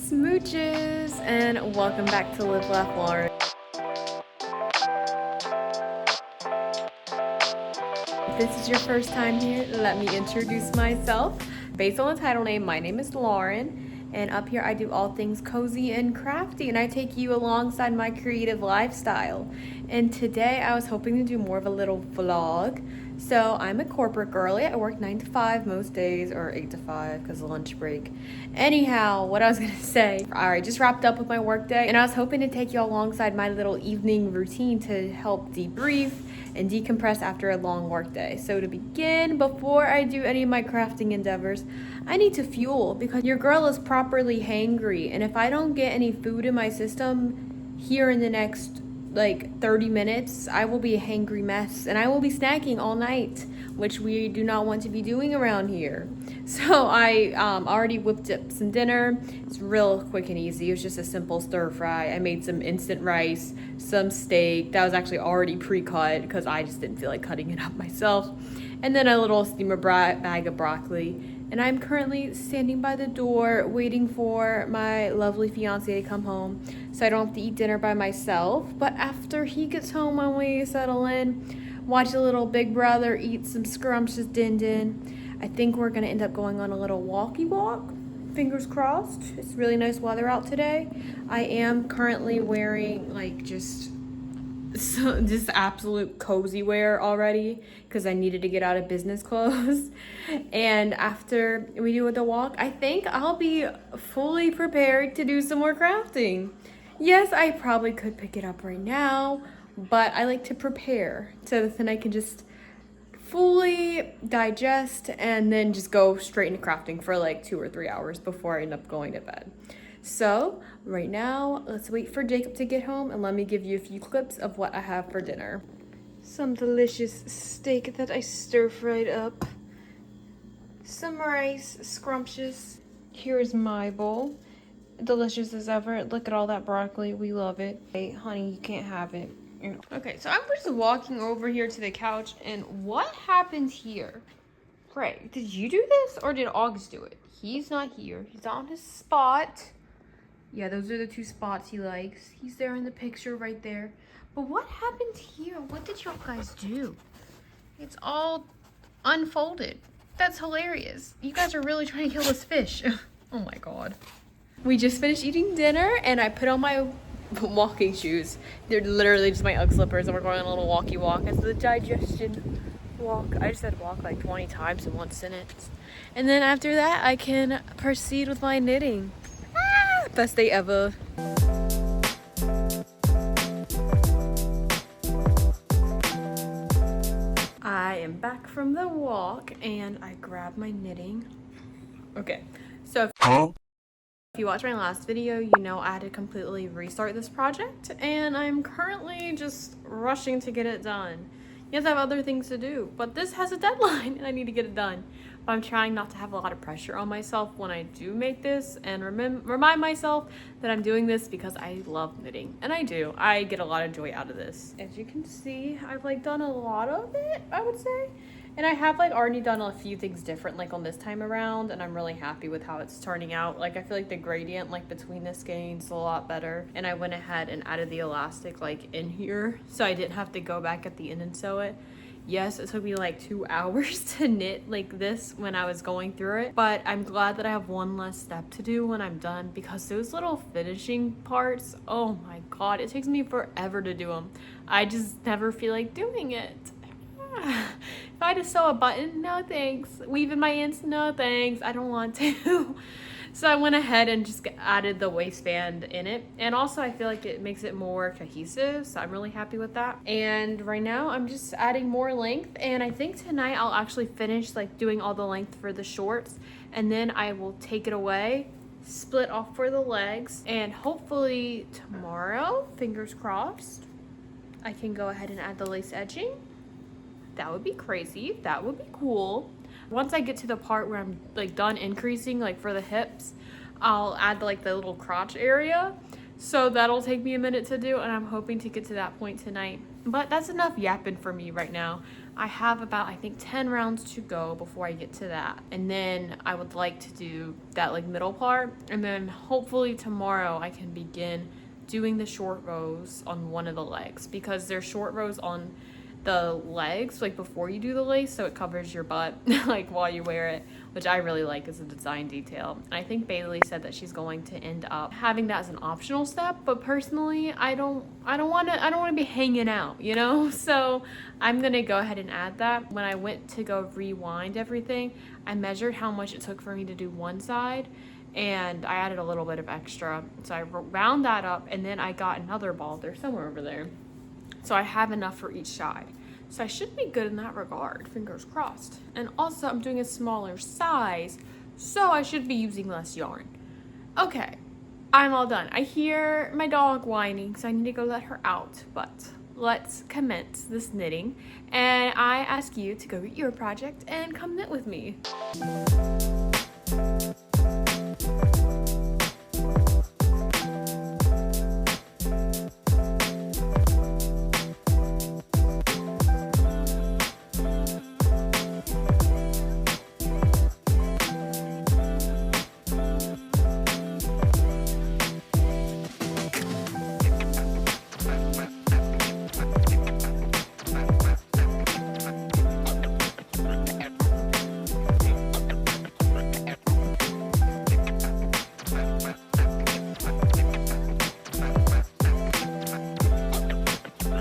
Smooches, and welcome back to Live Laugh Lauren. If this is your first time here, let me introduce myself. Based on the title name, my name is Lauren, and up here I do all things cozy and crafty, and I take you alongside my creative lifestyle. And today I was hoping to do more of a little vlog. So I'm a corporate girly. I work 9 to 5 most days, or 8 to 5 because of lunch break. Anyhow, what I was gonna say, I just wrapped up with my work day, and I was hoping to take you alongside my little evening routine to help debrief and decompress after a long work day. So to begin, before I do any of my crafting endeavors, I need to fuel because your girl is properly hangry, and if I don't get any food in my system here in the next 30 minutes, I will be a hangry mess, and I will be snacking all night, which we do not want to be doing around here. So I already whipped up some dinner. It's real quick and easy. It was just a simple stir fry. I made some instant rice, some steak that was actually already pre-cut because I just didn't feel like cutting it up myself, and then a little steamer bag of broccoli. And I'm currently standing by the door waiting for my lovely fiance to come home so I don't have to eat dinner by myself. But after he gets home, I'm waiting to settle in, watch a little big brother eat some scrumptious din. I think we're going to end up going on a little walkie walk. Fingers crossed. It's really nice weather out today. I am currently wearing just absolute cozy wear already because I needed to get out of business clothes. And after we do the walk, I think I'll be fully prepared to do some more crafting. Yes, I probably could pick it up right now, but I like to prepare so that then I can just fully digest and then just go straight into crafting for 2 or 3 hours before I end up going to bed. So right now, let's wait for Jacob to get home and let me give you a few clips of what I have for dinner. Some delicious steak that I stir-fried up. Some rice, scrumptious. Here's my bowl. Delicious as ever. Look at all that broccoli. We love it. Hey, honey, you can't have it. Okay, so I'm just walking over here to the couch, and what happened here? Pray, did you do this or did August do it? He's not here. He's on his spot. Yeah, those are the 2 spots he likes. He's there in the picture right there. But what happened here? What did y'all guys do? It's all unfolded. That's hilarious. You guys are really trying to kill this fish. Oh my god. We just finished eating dinner and I put on my walking shoes. They're literally just my Ugg slippers, and we're going on a little walkie walk. It's the digestion walk. I just said walk 20 times in one sentence. And then after that, I can proceed with my knitting. Best day ever. I am back from the walk and I grabbed my knitting. Okay, so if you watched my last video, you know I had to completely restart this project, and I'm currently just rushing to get it done. Yes, I have other things to do, but this has a deadline and I need to get it done. But I'm trying not to have a lot of pressure on myself when I do make this, and remind myself that I'm doing this because I love knitting, and I do. I get a lot of joy out of this. As you can see, I've done a lot of it, I would say. And I have already done a few things different on this time around, and I'm really happy with how it's turning out. I feel the gradient between the skeins is a lot better, and I went ahead and added the elastic in here so I didn't have to go back at the end and sew it. Yes, it took me 2 hours to knit this when I was going through it, but I'm glad that I have one less step to do when I'm done, because those little finishing parts, oh my god, it takes me forever to do them. I just never feel like doing it. If I had to sew a button, no thanks. Weave in my ends, no thanks. I don't want to. So I went ahead and just added the waistband in it, and also I feel it makes it more cohesive, so I'm really happy with that. And right now I'm just adding more length, and I think tonight I'll actually finish doing all the length for the shorts, and then I will take it away, split off for the legs, and hopefully tomorrow, fingers crossed, I can go ahead and add the lace edging. That would be crazy. That would be cool. Once I get to the part where I'm done increasing for the hips, I'll add the little crotch area. So that'll take me a minute to do, and I'm hoping to get to that point tonight. But that's enough yapping for me right now. I have about, I think, 10 rounds to go before I get to that. And then I would like to do that like middle part. And then hopefully tomorrow I can begin doing the short rows on one of the legs, because there's short rows on the legs like before you do the lace, so it covers your butt like while you wear it, which I really like as a design detail. And I think Bailey said that she's going to end up having that as an optional step, but personally I don't want to be hanging out, you know? So I'm gonna go ahead and add that. When I went to go rewind everything, I measured how much it took for me to do one side, and I added a little bit of extra, so I round that up, and then I got another ball. They're somewhere over there. So I have enough for each side. So I should be good in that regard, fingers crossed. And also I'm doing a smaller size, so I should be using less yarn. Okay, I'm all done. I hear my dog whining, so I need to go let her out, but let's commence this knitting. And I ask you to go get your project and come knit with me.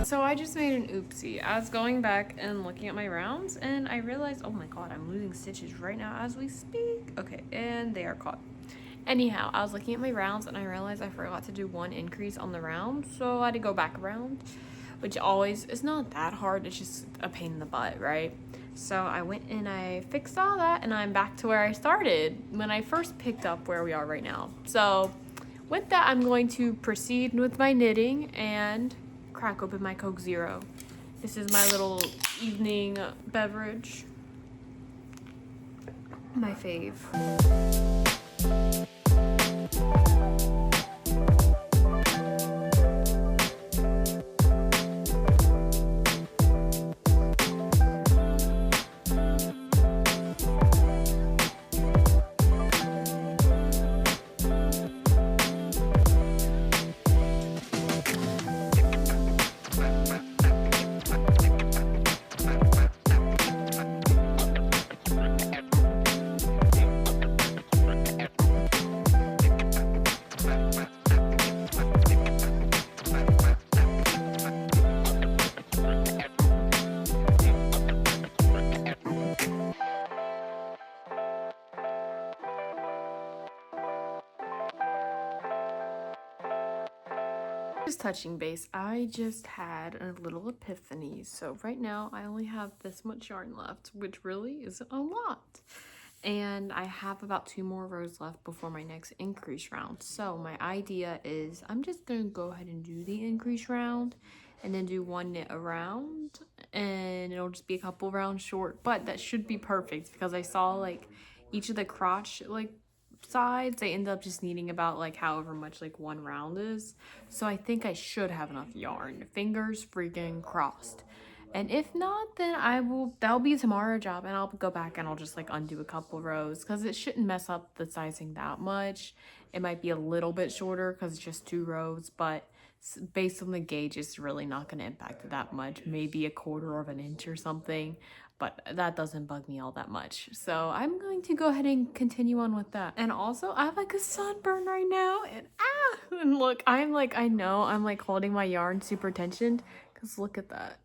So I just made an oopsie. I was going back and looking at my rounds, and I realized, oh my god, I'm losing stitches right now as we speak. Okay, and they are caught. Anyhow, I was looking at my rounds and I realized I forgot to do one increase on the round, so I had to go back around, which always is not that hard. It's just a pain in the butt, right? So I went and I fixed all that, and I'm back to where I started when I first picked up where we are right now. So with that, I'm going to proceed with my knitting and crack open my Coke Zero. This is my little evening beverage. My fave. Just touching base, I just had a little epiphany. So right now I only have this much yarn left, which really isn't a lot. And I have about 2 more rows left before my next increase round. So my idea is I'm just gonna go ahead and do the increase round and then do 1 knit around, and it'll just be a couple rounds short, but that should be perfect because I saw like each of the crotch like sides, they end up just needing about like however much like 1 round is. So I think I should have enough yarn. Fingers freaking crossed. And if not, then that'll be a tomorrow job, and I'll go back and I'll just like undo a couple rows because it shouldn't mess up the sizing that much. It might be a little bit shorter because it's just 2 rows, but based on the gauge, it's really not going to impact it that much. Maybe a 1/4 of an inch or something, but that doesn't bug me all that much. So I'm going to go ahead and continue on with that. And also, I have like a sunburn right now, and look, I'm like, I know I'm like holding my yarn super tensioned because look at that.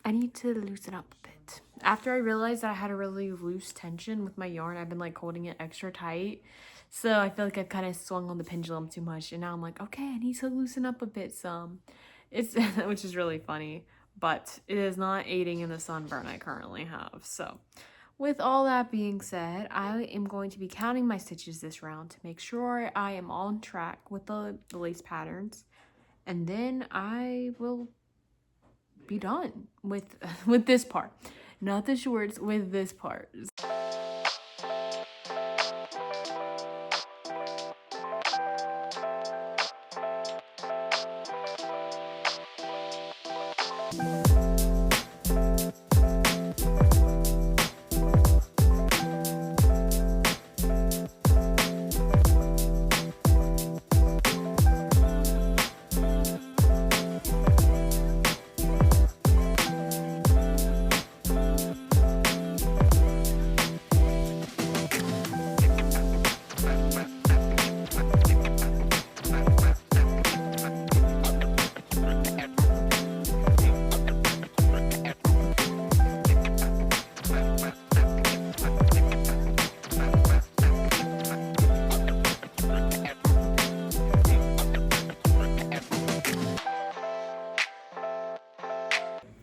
I need to loosen up a bit. After I realized that I had a really loose tension with my yarn, I've been like holding it extra tight. So I feel like I've kind of swung on the pendulum too much. And now I'm like, okay, I need to loosen up a bit some. Which is really funny. But it is not aiding in the sunburn I currently have. So with all that being said, I am going to be counting my stitches this round to make sure I am on track with the lace patterns. And then I will be done with this part, not the shorts, with this part.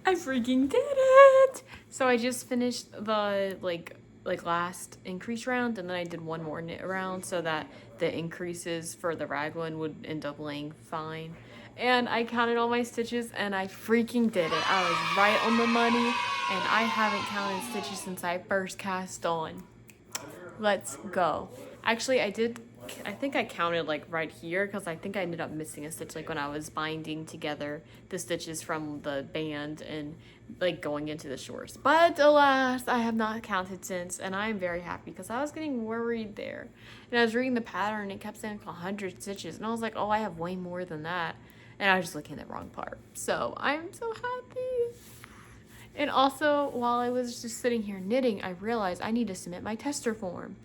I freaking did it! So I just finished the like last increase round, and then I did one more knit round so that the increases for the raglan would end up laying fine. And I counted all my stitches and I freaking did it. I was right on the money, and I haven't counted stitches since I first cast on. Let's go. Actually, I think I counted like right here because I think I ended up missing a stitch like when I was binding together the stitches from the band and like going into the shorts. But alas, I have not counted since, and I am very happy because I was getting worried there. And I was reading the pattern and it kept saying 100 stitches, and I was like, oh, I have way more than that. And I was just looking at the wrong part. So I'm so happy. And also, while I was just sitting here knitting, I realized I need to submit my tester form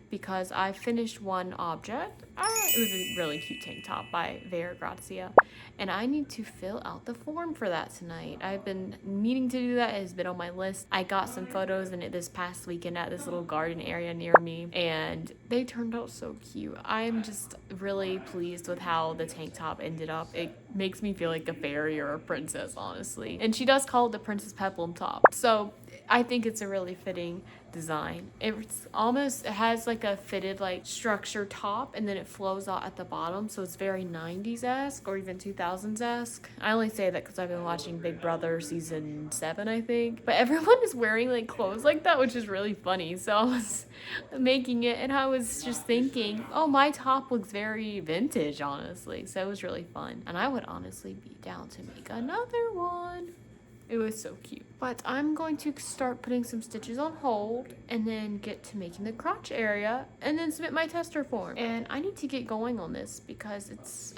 because I finished one object. It was a really cute tank top by Vera Grazia, and I need to fill out the form for that tonight. I've been meaning to do that. It has been on my list. I got some photos in it this past weekend at this little garden area near me, and they turned out so cute. I'm just really pleased with how the tank top ended up. It makes me feel like a fairy or a princess, honestly. And she does call it the Princess Peplum top, so I think it's a really fitting design. It has like a fitted like structure top, and then it flows out at the bottom, so it's very 90s-esque or even 2000s-esque. I only say that because I've been watching Big Brother season 7, I think, but everyone is wearing like clothes like that, which is really funny. So I was making it and I was just thinking, oh, my top looks very vintage, honestly. So it was really fun, and I would honestly be down to make another one. It was so cute. But I'm going to start putting some stitches on hold and then get to making the crotch area and then submit my tester form. And I need to get going on this because it's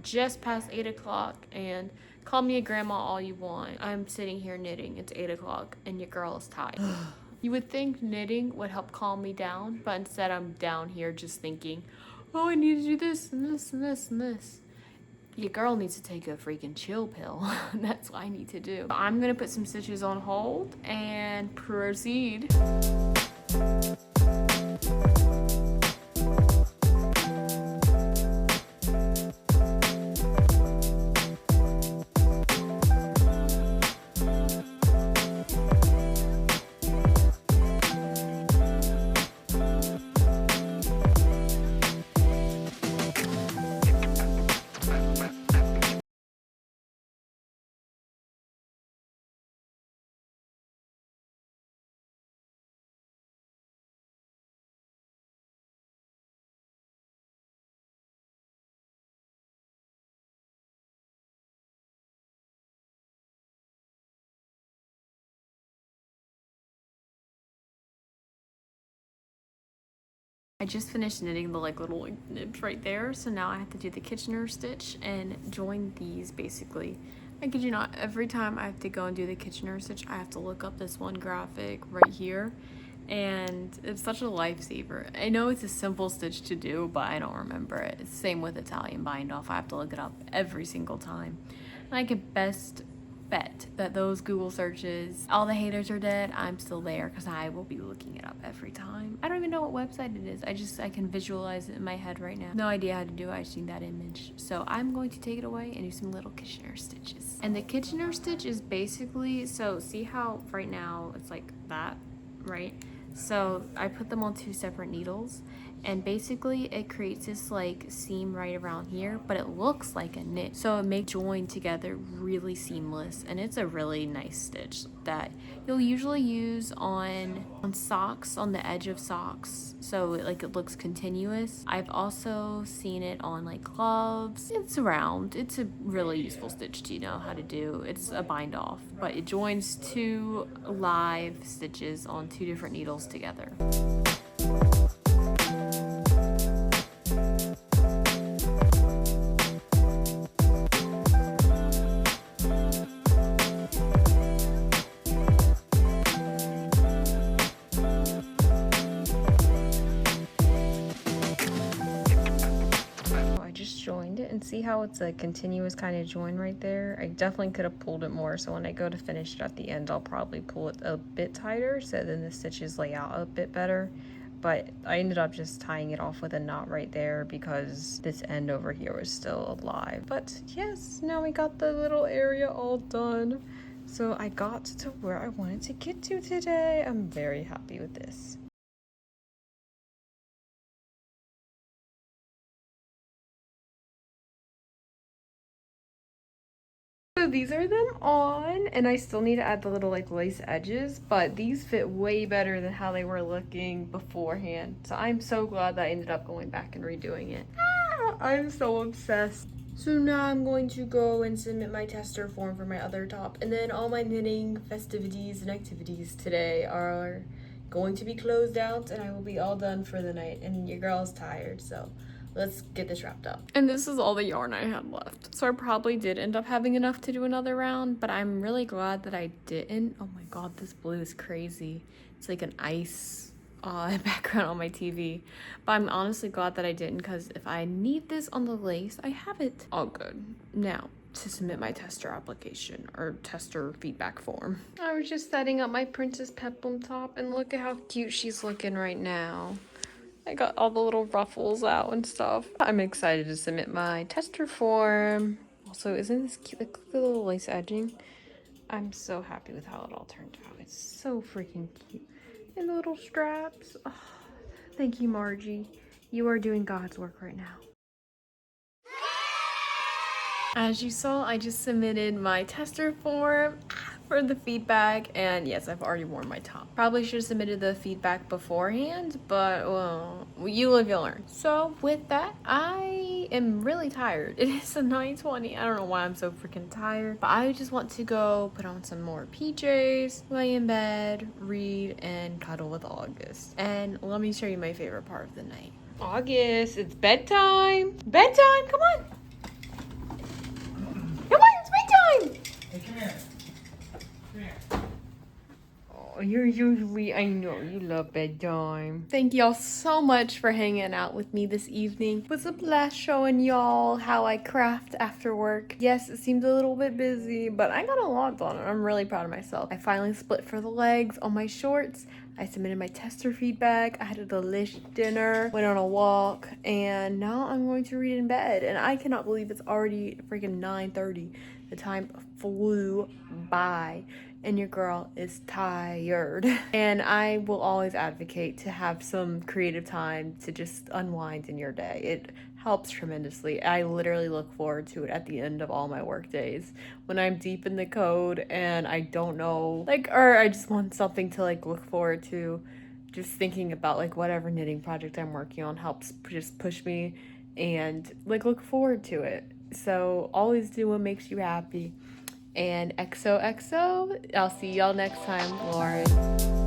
just past 8 o'clock, and call me a grandma all you want. I'm sitting here knitting. It's 8 o'clock and your girl is tired. You would think knitting would help calm me down, but instead I'm down here just thinking, oh, I need to do this and this and this and this. Your girl needs to take a freaking chill pill. That's what I need to do. I'm gonna put some stitches on hold and proceed. I just finished knitting the little nibs right there, so now I have to do the Kitchener stitch and join these basically. I kid you not, every time I have to go and do the Kitchener stitch, I have to look up this one graphic right here, and it's such a lifesaver. I know it's a simple stitch to do, but I don't remember it. It's the same with Italian bind off. I have to look it up every single time. And I can best bet that those Google searches, all the haters are dead, I'm still there because I will be looking it up every time. I don't even know what website it is. I can visualize it in my head right now. No idea how to do it. I just need that image. So I'm going to take it away and do some little Kitchener stitches. And the Kitchener stitch is basically, so see how right now it's like that, right? So I put them on 2 separate needles, and basically it creates this like seam right around here, but it looks like a knit, so it makes join together really seamless, and it's a really nice stitch that you'll usually use on socks, on the edge of socks, so like it looks continuous. I've also seen it on like gloves. It's round. It's a really useful stitch to know how to do. It's a bind off, but it joins two live stitches on two different needles together. Joined it, and see how it's a continuous kind of join right there. I definitely could have pulled it more, so when I go to finish it at the end, I'll probably pull it a bit tighter so then the stitches lay out a bit better. But I ended up just tying it off with a knot right there because this end over here was still alive. But yes, now we got the little area all done, so I got to where I wanted to get to today. I'm very happy with this. So these are them on, and I still need to add the little like lace edges, but these fit way better than how they were looking beforehand. So I'm so glad that I ended up going back and redoing it. I'm so obsessed. So now I'm going to go and submit my tester form for my other top, and then all my knitting festivities and activities today are going to be closed out, and I will be all done for the night, and your girl's tired, so let's get this wrapped up. And this is all the yarn I had left. So I probably did end up having enough to do another round, but I'm really glad that I didn't. Oh my god, this blue is crazy. It's like an ice background on my TV. But I'm honestly glad that I didn't, because if I need this on the lace, I have it. All good. Now, to submit my tester application or tester feedback form. I was just setting up my Princess Peplum top, and look at how cute she's looking right now. I got all the little ruffles out and stuff. I'm excited to submit my tester form. Also, isn't this cute? Look at the little lace edging. I'm so happy with how it all turned out. It's so freaking cute. And the little straps. Oh, thank you, Margie. You are doing God's work right now. As you saw, I just submitted my tester form for the feedback, and yes, I've already worn my top. Probably should have submitted the feedback beforehand, but well, you live, you learn. So with that, I am really tired. It is a 9:20. I don't know why I'm so freaking tired, but I just want to go put on some more PJs, lay in bed, read, and cuddle with August. And let me show you my favorite part of the night. August, it's bedtime. Bedtime, come on. Come on, it's bedtime. Hey, come here. Oh, you're usually, I know, you love bedtime. Thank y'all so much for hanging out with me this evening. It was a blast showing y'all how I craft after work. Yes, it seemed a little bit busy, but I got a lot done, and I'm really proud of myself. I finally split for the legs on my shorts. I submitted my tester feedback. I had a delicious dinner, went on a walk, and now I'm going to read in bed. And I cannot believe it's already freaking 9:30. The time flew by, and your girl is tired. And I will always advocate to have some creative time to just unwind in your day. It helps tremendously. I literally look forward to it at the end of all my work days when I'm deep in the code and I don't know, like, or I just want something to like look forward to. Just thinking about like whatever knitting project I'm working on helps just push me and like look forward to it. So always do what makes you happy. And XOXO, I'll see y'all next time, Lauren.